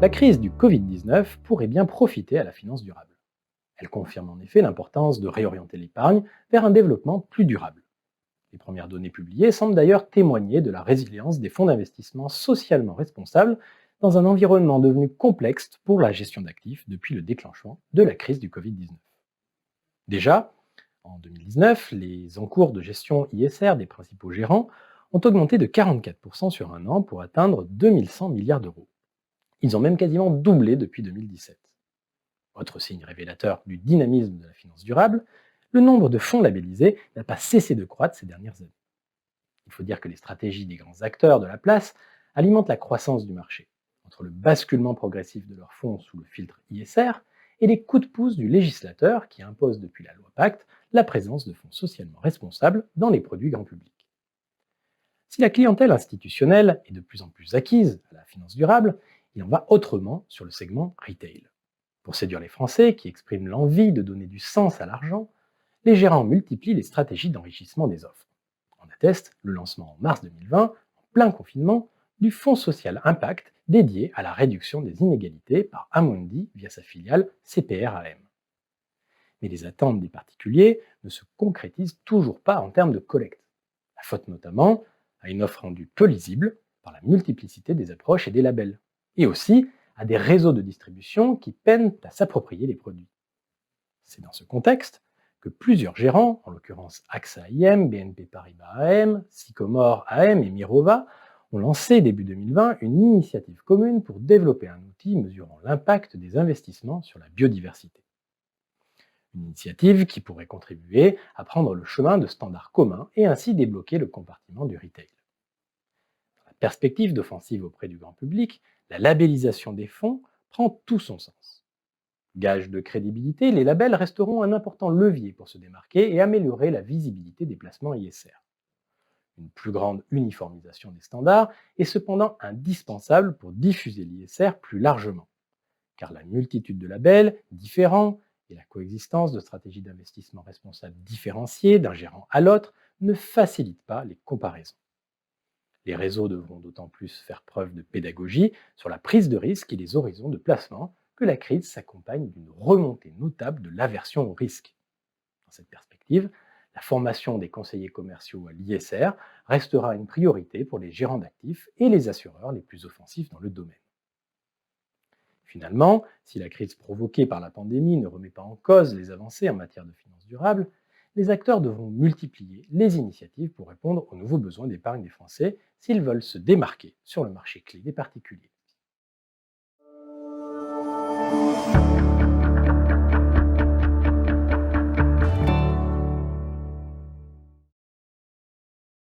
La crise du Covid-19 pourrait bien profiter à la finance durable. Elle confirme en effet l'importance de réorienter l'épargne vers un développement plus durable. Les premières données publiées semblent d'ailleurs témoigner de la résilience des fonds d'investissement socialement responsables dans un environnement devenu complexe pour la gestion d'actifs depuis le déclenchement de la crise du Covid-19. Déjà, en 2019, les encours de gestion ISR des principaux gérants ont augmenté de 44% sur un an pour atteindre 2100 milliards d'euros. Ils ont même quasiment doublé depuis 2017. Autre signe révélateur du dynamisme de la finance durable, le nombre de fonds labellisés n'a pas cessé de croître ces dernières années. Il faut dire que les stratégies des grands acteurs de la place alimentent la croissance du marché, entre le basculement progressif de leurs fonds sous le filtre ISR et les coups de pouce du législateur qui impose depuis la loi Pacte la présence de fonds socialement responsables dans les produits grand public. Si la clientèle institutionnelle est de plus en plus acquise à la finance durable, il en va autrement sur le segment retail. Pour séduire les Français qui expriment l'envie de donner du sens à l'argent, les gérants multiplient les stratégies d'enrichissement des offres. On atteste le lancement en mars 2020, en plein confinement, du Fonds social Impact dédié à la réduction des inégalités par Amundi via sa filiale CPRAM. Mais les attentes des particuliers ne se concrétisent toujours pas en termes de collecte. La faute notamment à une offre rendue peu lisible par la multiplicité des approches et des labels, et aussi à des réseaux de distribution qui peinent à s'approprier les produits. C'est dans ce contexte que plusieurs gérants, en l'occurrence AXA IM, BNP Paribas AM, Sycomore AM et Mirova, ont lancé début 2020 une initiative commune pour développer un outil mesurant l'impact des investissements sur la biodiversité. Une initiative qui pourrait contribuer à prendre le chemin de standards communs et ainsi débloquer le compartiment du retail. Dans la perspective d'offensive auprès du grand public, la labellisation des fonds prend tout son sens. Gage de crédibilité, les labels resteront un important levier pour se démarquer et améliorer la visibilité des placements ISR. Une plus grande uniformisation des standards est cependant indispensable pour diffuser l'ISR plus largement, car la multitude de labels différents et la coexistence de stratégies d'investissement responsables différenciées d'un gérant à l'autre ne facilitent pas les comparaisons. Les réseaux devront d'autant plus faire preuve de pédagogie sur la prise de risque et les horizons de placement que la crise s'accompagne d'une remontée notable de l'aversion au risque. Dans cette perspective, la formation des conseillers commerciaux à l'ISR restera une priorité pour les gérants d'actifs et les assureurs les plus offensifs dans le domaine. Finalement, si la crise provoquée par la pandémie ne remet pas en cause les avancées en matière de finances durables, les acteurs devront multiplier les initiatives pour répondre aux nouveaux besoins d'épargne des Français s'ils veulent se démarquer sur le marché clé des particuliers.